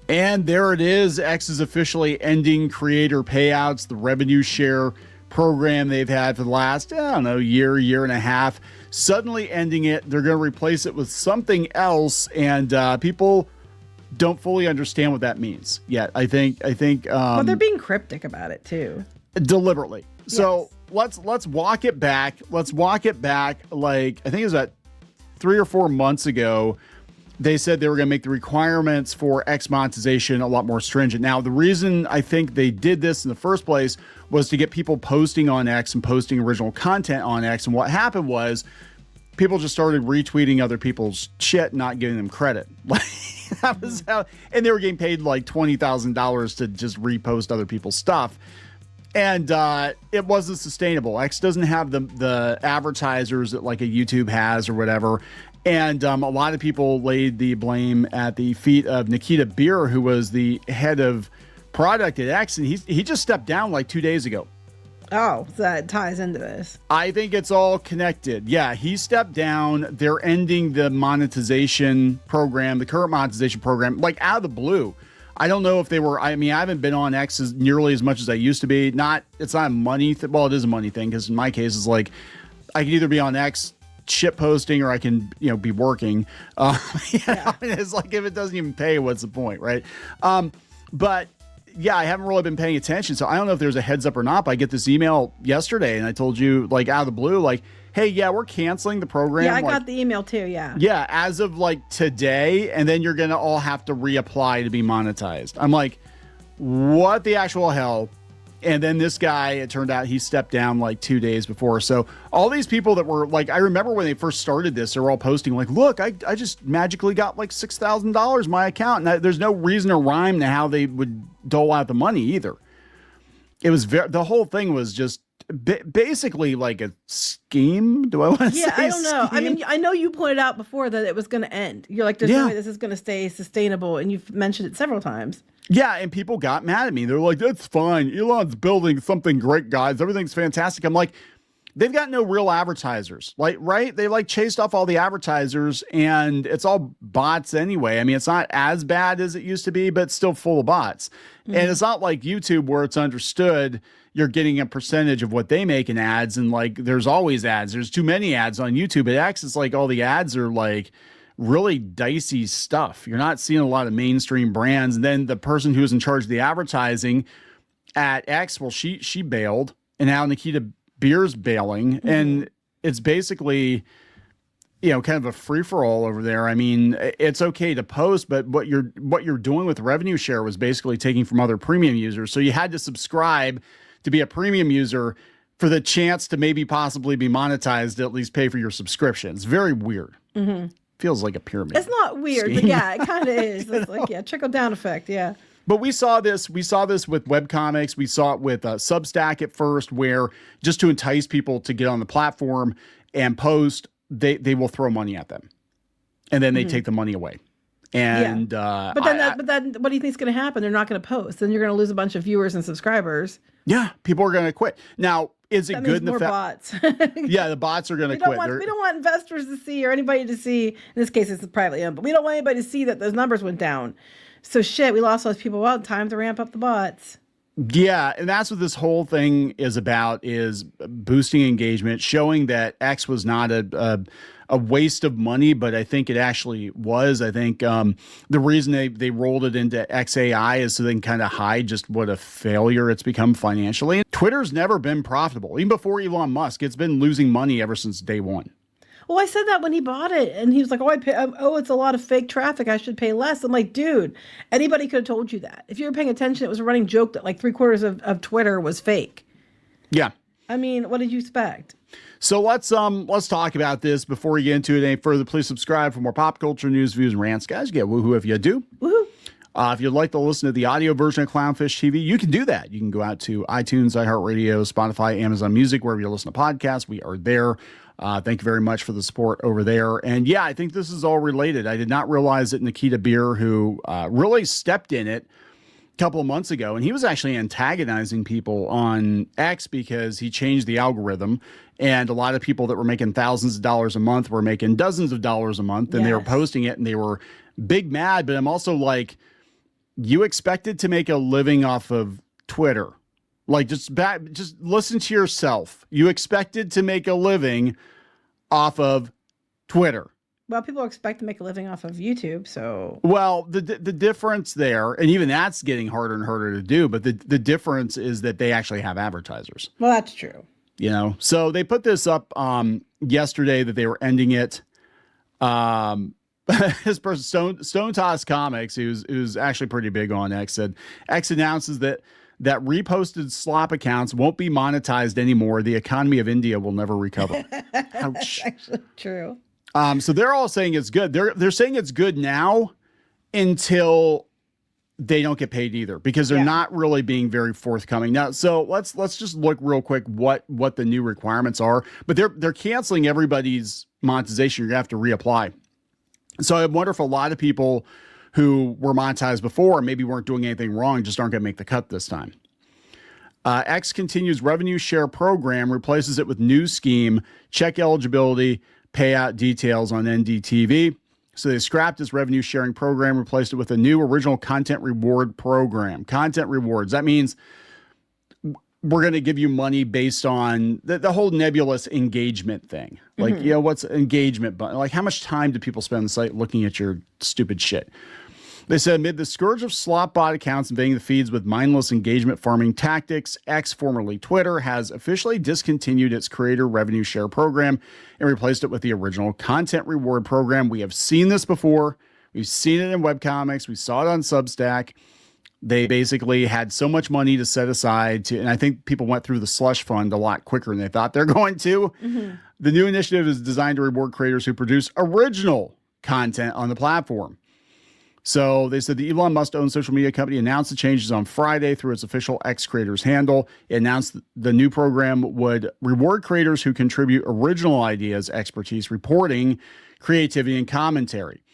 And there it is. X is officially ending creator payouts, the revenue share program they've had for the last, I don't know, year and a half. Suddenly ending it. They're going to replace it with something else. And people don't fully understand what that means yet. I think, well, they're being cryptic about it too. Deliberately. So yes. let's walk it back. Let's walk it back. Like, I think it was at 3 or 4 months ago, they said they were going to make the requirements for X monetization a lot more stringent. Now, the reason I think they did this in the first place was to get people posting on X and posting original content on X. And what happened was people just started retweeting other people's shit, not giving them credit. Like, that was how, and they were getting paid like $20,000 to just repost other people's stuff. And it wasn't sustainable. X doesn't have the advertisers that like a YouTube has or whatever. And a lot of people laid the blame at the feet of Nikita Beer, who was the head of product at X. And he just stepped down like 2 days ago. Oh, so that ties into this. I think it's all connected. Yeah, he stepped down. They're ending the monetization program, the current monetization program, like out of the blue. I don't know if they were, I mean, I haven't been on X nearly as much as I used to be. It's not a money thing. Well, it is a money thing because in my case, it's like I can either be on X shit posting or I can, be working. It's like if it doesn't even pay, what's the point, right? But yeah, I haven't really been paying attention. So I don't know if there's a heads up or not, but I get this email yesterday and I told you like out of the blue, like, hey, yeah, we're canceling the program. Yeah, I got the email too, yeah. Yeah, as of like today, and then you're going to all have to reapply to be monetized. I'm like, what the actual hell? And then this guy, it turned out he stepped down like 2 days before. So all these people that were like, I remember when they first started this, they were all posting like, look, I just magically got like $6,000 in my account. And there's no reason or rhyme to how they would dole out the money either. It was the whole thing was just basically like a scheme. Do I want to say I don't know. scheme? I mean, I know you pointed out before that it was going to end. You're like, there's no way this is going to stay sustainable. And you've mentioned it several times. Yeah, and people got mad at me. They're like, that's fine. Elon's building something great, guys. Everything's fantastic. I'm like, they've got no real advertisers. Like, right? They like chased off all the advertisers and it's all bots anyway. I mean, it's not as bad as it used to be, but it's still full of bots. Mm-hmm. And it's not like YouTube where it's understood you're getting a percentage of what they make in ads. And like, there's always ads. There's too many ads on YouTube. At X, it's like all the ads are like really dicey stuff. You're not seeing a lot of mainstream brands. And then the person who's in charge of the advertising at X, well, she bailed, and now Nikita Beer's bailing. Mm-hmm. And it's basically, kind of a free for all over there. I mean, it's okay to post, but what you're doing with revenue share was basically taking from other premium users. So you had to subscribe to be a premium user for the chance to maybe possibly be monetized, to at least pay for your subscription. It's very weird. Mm-hmm. Feels like a pyramid. It's not weird, but yeah, it kind of is. It's like, trickle down effect. Yeah. But we saw this with webcomics. We saw it with Substack at first, where just to entice people to get on the platform and post, they will throw money at them, and then they take the money away. And but then what do you think is going to happen? They're not going to post. Then you're going to lose a bunch of viewers and subscribers. Yeah, people are going to quit. Now, is it good in the more bots? Yeah, the bots are going to quit. We don't want investors to see or anybody to see. In this case, it's privately owned, but we don't want anybody to see that those numbers went down. So shit, we lost those people. Well, time to ramp up the bots. Yeah, and that's what this whole thing is about, is boosting engagement, showing that X was not a waste of money, but I think it actually was. I think the reason they rolled it into XAI is so they can kind of hide just what a failure it's become financially. Twitter's never been profitable. Even before Elon Musk, it's been losing money ever since day one. Well, I said that when he bought it, and he was like, it's a lot of fake traffic. I should pay less. I'm like, dude, anybody could have told you that. If you were paying attention, it was a running joke that like 3/4 of Twitter was fake. Yeah. I mean, what did you expect? So let's talk about this before we get into it any further. Please subscribe for more pop culture news, views, and rants. Guys, you get woohoo if you do. Woohoo. If you'd like to listen to the audio version of Clownfish TV, you can do that. You can go out to iTunes, iHeartRadio, Spotify, Amazon Music, wherever you listen to podcasts. We are there. Thank you very much for the support over there. And yeah, I think this is all related. I did not realize that Nikita Beer, who really stepped in it a couple of months ago, and he was actually antagonizing people on X because he changed the algorithm. And a lot of people that were making thousands of dollars a month were making dozens of dollars a month, and they were posting it and they were big mad. But I'm also like, you expected to make a living off of Twitter. Like just listen to yourself. You expected to make a living off of Twitter. Well, people expect to make a living off of YouTube, so. Well, the difference there, and even that's getting harder and harder to do, but the difference is that they actually have advertisers. Well, that's true. You know, so they put this up yesterday that they were ending it. This person, Stone Toss Comics, who's actually pretty big on X, said X announces that reposted slop accounts won't be monetized anymore. The economy of India will never recover. Ouch. That's actually true. So they're all saying it's good. They're saying it's good now until they don't get paid either, because they're not really being very forthcoming now. So let's just look real quick what the new requirements are. But they're canceling everybody's monetization. You're gonna have to reapply. So I wonder if a lot of people who were monetized before and maybe weren't doing anything wrong just aren't gonna make the cut this time. X continues revenue share program, replaces it with new scheme. Check eligibility, payout details on NDTV. So they scrapped this revenue sharing program, replaced it with a new original content reward program. Content rewards. That means we're going to give you money based on the whole nebulous engagement thing. Like, you know, what's engagement? But like, how much time do people spend on the site looking at your stupid shit? They said, amid the scourge of slop bot accounts invading the feeds with mindless engagement farming tactics, X, formerly Twitter, has officially discontinued its creator revenue share program and replaced it with the original content reward program. We have seen this before. We've seen it in webcomics. We saw it on Substack. They basically had so much money to set aside to, and I think people went through the slush fund a lot quicker than they thought they're going to. The new initiative is designed to reward creators who produce original content on the platform. So they said the Elon Musk-owned social media company announced the changes on Friday through its official X creators handle. It announced the new program would reward creators who contribute original ideas, expertise, reporting, creativity, and commentary.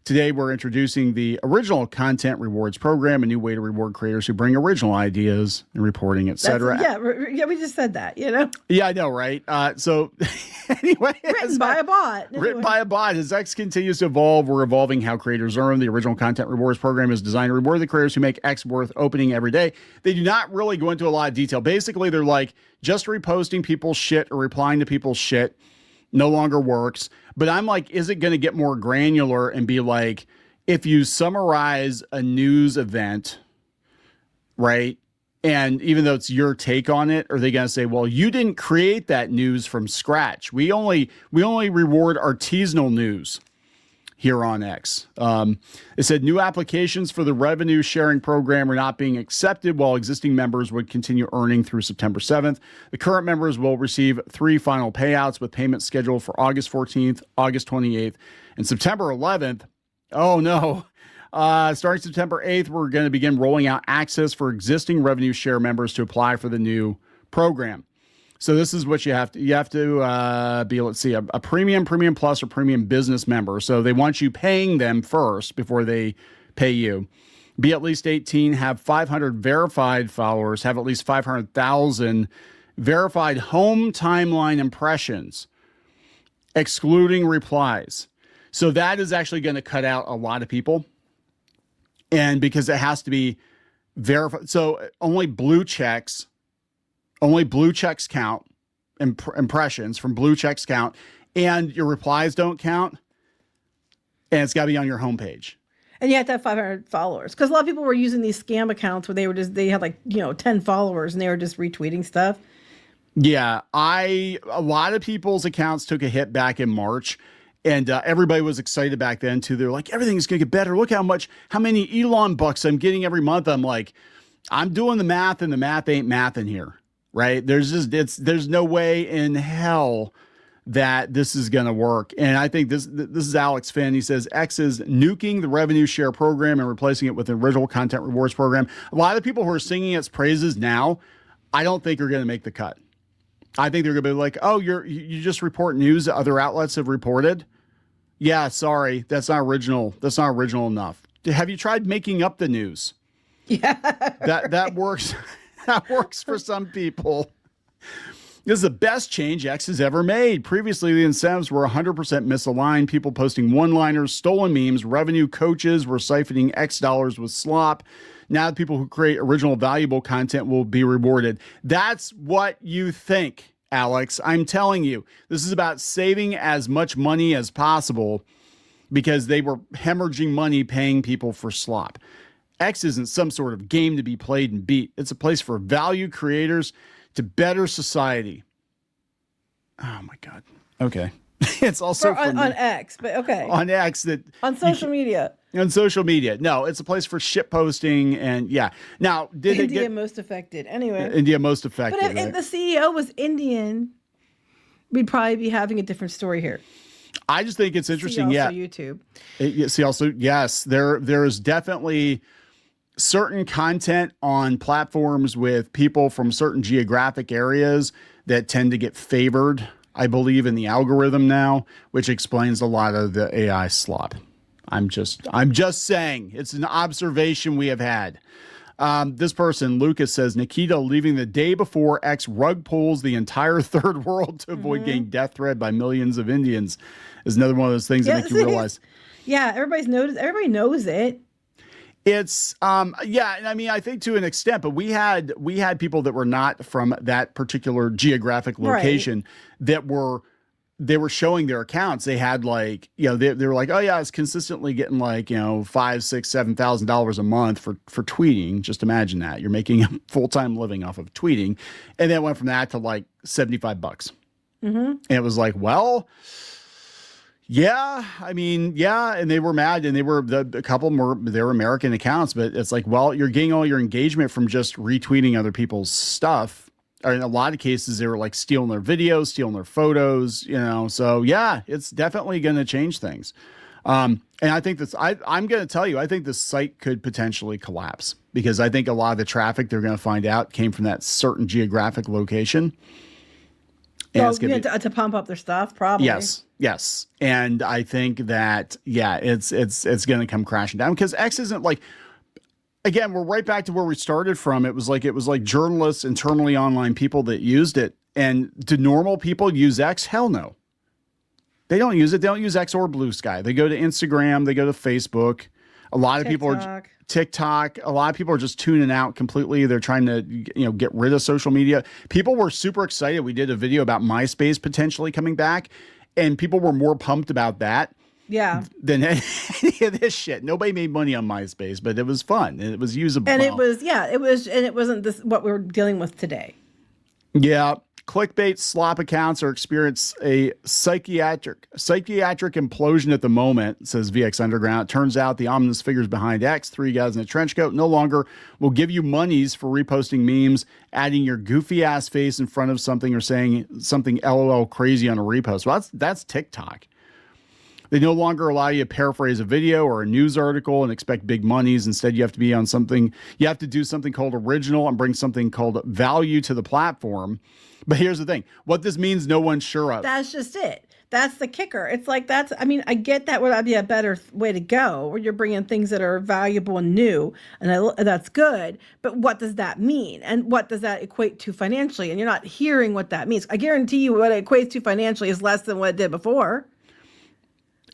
Today, we're introducing the original content rewards program, a new way to reward creators who bring original ideas and reporting, etc. Yeah, we just said that, you know? Yeah, I know, right? So anyway. Written by a bot. Written by a bot. As X continues to evolve, we're evolving how creators earn. The original content rewards program is designed to reward the creators who make X worth opening every day. They do not really go into a lot of detail. Basically, they're like, just reposting people's shit or replying to people's shit no longer works. But I'm like, is it going to get more granular and be like, if you summarize a news event, right? And even though it's your take on it, are they going to say, well, you didn't create that news from scratch. We only reward artisanal news here on X. It said new applications for the revenue sharing program are not being accepted, while existing members would continue earning through September 7th. The current members will receive 3 final payouts with payments scheduled for August 14th, August 28th, and September 11th. Oh no. Starting September 8th, we're going to begin rolling out access for existing revenue share members to apply for the new program. So this is what you have to be, let's see, a premium plus, or premium business member. So they want you paying them first before they pay you. Be at least 18, have 500 verified followers, have at least 500,000 verified home timeline impressions, excluding replies. So that is actually going to cut out a lot of people. And because it has to be verified, so only blue checks count, impressions from blue checks count, and your replies don't count, and it's got to be on your homepage. And you have to have 500 followers, because a lot of people were using these scam accounts where they had like, 10 followers and they were just retweeting stuff. Yeah, a lot of people's accounts took a hit back in March, and everybody was excited back then too. They're like, everything's gonna get better. Look how many Elon bucks I'm getting every month. I'm like, I'm doing the math, and the math ain't math in here. Right? There's no way in hell that this is going to work. And I think this is Alex Finn. He says X is nuking the revenue share program and replacing it with an original content rewards program. A lot of people who are singing its praises now, I don't think are going to make the cut. I think they're going to be like, oh, you just report news that other outlets have reported. Yeah, sorry. That's not original. That's not original enough. Have you tried making up the news? Yeah. That works. That works for some people. This is the best change X has ever made. Previously, the incentives were 100% misaligned. People posting one-liners, stolen memes, revenue coaches were siphoning X dollars with slop. Now the people who create original, valuable content will be rewarded. That's what you think, Alex. I'm telling you, this is about saving as much money as possible because they were hemorrhaging money paying people for slop. X isn't some sort of game to be played and beat. It's a place for value creators to better society. Oh my God. Okay. It's also on X, but okay. On X on social media. On social media. No, it's a place for shit posting and yeah. Now, did India most affected. Anyway. India most affected. But if the CEO was Indian, we'd probably be having a different story here. I just think it's interesting. See also YouTube. See also, yes, there is definitely certain content on platforms with people from certain geographic areas that tend to get favored, I believe, in the algorithm now, which explains a lot of the AI slop. I'm just saying, it's an observation we have had. This person, Lucas, says Nikita leaving the day before X rug pulls the entire third world to avoid getting death threat by millions of Indians is another one of those things that make you realize. Yeah, everybody knows it. It's yeah, and I mean I think to an extent, but we had people that were not from that particular geographic location that were showing their accounts. They had like, you know, they were like, oh yeah, it's consistently getting like, you know, $5,000, $6,000, $7,000 a month for tweeting. Just imagine that you're making a full-time living off of tweeting, and then it went from that to like $75. And it was like, well. Yeah, I mean, yeah, and they were mad, and a couple more, they were American accounts, but it's like, well, you're getting all your engagement from just retweeting other people's stuff. Or in a lot of cases, they were like stealing their videos, stealing their photos, you know. So yeah, it's definitely going to change things. And I think I'm going to tell you, I think the site could potentially collapse because I think a lot of the traffic they're going to find out came from that certain geographic location. Well, to pump up their stuff, probably. Yes. And I think that, yeah, it's going to come crashing down because X isn't like, again, we're right back to where we started from. It was like journalists, internally online people that used it. And do normal people use X? Hell no. They don't use it. They don't use X or Blue Sky. They go to Instagram. They go to Facebook. A lot of people are TikTok. A lot of people are just tuning out completely. They're trying to, get rid of social media. People were super excited. We did a video about MySpace potentially coming back, and people were more pumped about that. Yeah. Than any of this shit. Nobody made money on MySpace, but it was fun and it was usable. And it wasn't this what we're dealing with today. Yeah. Clickbait slop accounts are experiencing a psychiatric implosion at the moment, says VX Underground. It turns out the ominous figures behind X, three guys in a trench coat, no longer will give you monies for reposting memes, adding your goofy ass face in front of something or saying something LOL crazy on a repost. Well, that's TikTok. They no longer allow you to paraphrase a video or a news article and expect big monies. Instead, you have to be on something. You have to do something called original and bring something called value to the platform. But here's the thing. What this means, no one's sure of. That's just it. That's the kicker. It's like I get that would be a better way to go where you're bringing things that are valuable and new. And that's good. But what does that mean? And what does that equate to financially? And you're not hearing what that means. I guarantee you what it equates to financially is less than what it did before.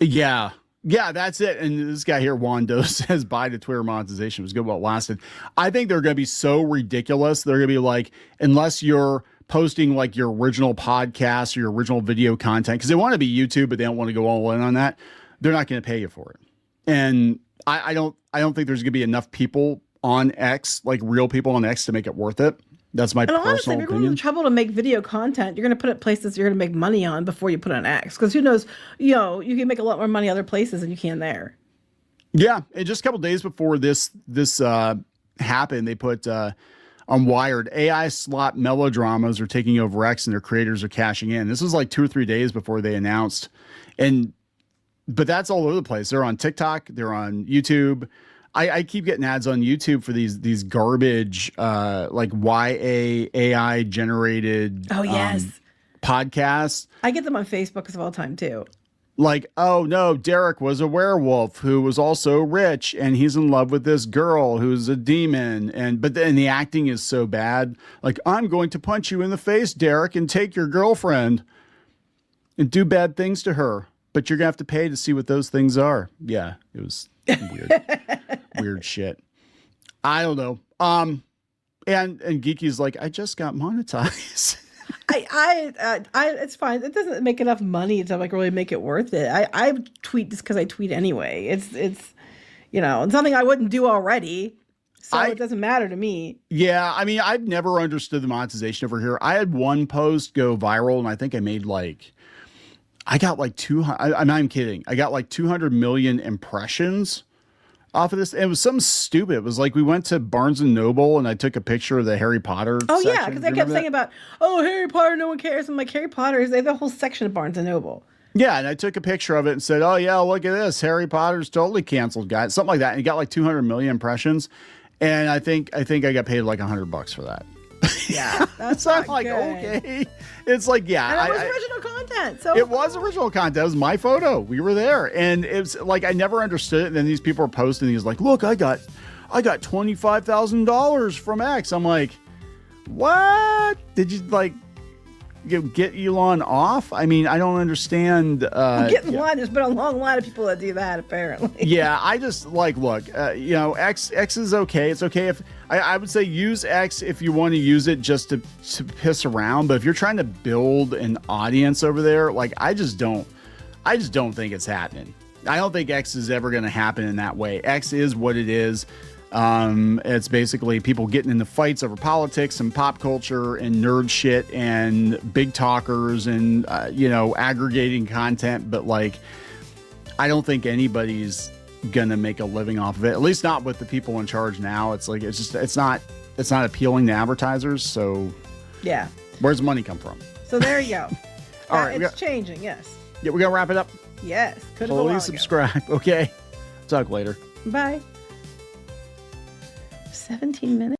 Yeah, that's it. And this guy here, Wando, says bye to Twitter monetization. It was good while it lasted. I think they're going to be so ridiculous. They're going to be like, unless you're posting like your original podcast or your original video content, because they want to be YouTube, but they don't want to go all in on that. They're not going to pay you for it. And I don't think there's going to be enough people on X, like real people on X, to make it worth it. That's my personal honestly, if you're going to trouble to make video content, you're going to put it places you're going to make money on before you put it on X. Because who knows, you can make a lot more money other places than you can there. Yeah, and just a couple days before this happened, they put on Wired, AI slop melodramas are taking over X and their creators are cashing in. This was like 2 or 3 days before they announced, but that's all over the place. They're on TikTok, they're on YouTube. I keep getting ads on YouTube for these garbage, like YA AI generated podcasts. I get them on Facebook all the time too. Like, oh no, Derek was a werewolf who was also rich and he's in love with this girl who's a demon. But then the acting is so bad. Like, I'm going to punch you in the face, Derek, and take your girlfriend and do bad things to her. But you're gonna have to pay to see what those things are. Yeah, it was weird. Weird shit. I don't know. And Geeky's like, I just got monetized. It's fine. It doesn't make enough money to like really make it worth it. I tweet just because I tweet anyway. It's it's something I wouldn't do already, so it doesn't matter to me. Yeah, I mean, I've never understood the monetization over here. I had one post go viral, and I think I made I got like 200. I'm not even kidding. I got like 200 million impressions off of this. It was something stupid. It was like we went to Barnes and Noble and I took a picture of the Harry Potter Oh section. yeah, because they kept saying about, Harry Potter, no one cares. I'm like, Harry Potter, they have a whole section of Barnes and Noble. Yeah, and I took a picture of it and said, oh yeah, look at this. Harry Potter's totally canceled, guys. Something like that. And it got like 200 million impressions. And I think I got paid like $100 for that. Yeah, that's so I'm not like, good. okay. It's like, yeah. And it was original content. So it was original content. It was my photo. We were there. And it was like, I never understood it. And then these people are posting these like, look, I got $25,000 from X. I'm like, what? Did you like get Elon off? I mean, I don't understand. Get in line. There's been a long line of people that do that, apparently. Yeah, I just like, look, X is okay. It's okay if I would say use X if you want to use it just to piss around. But if you're trying to build an audience over there, like I just don't think it's happening. I don't think X is ever going to happen in that way. X is what it is. It's basically people getting into fights over politics and pop culture and nerd shit and big talkers and, aggregating content. But like, I don't think anybody's going to make a living off of it, at least not with the people in charge now. It's like, it's not appealing to advertisers. So yeah, where's the money come from? So there you go. All right. It's changing. Yes. Yeah. We're going to wrap it up. Yes. Please subscribe. Okay. Talk later. Bye. 17 minutes.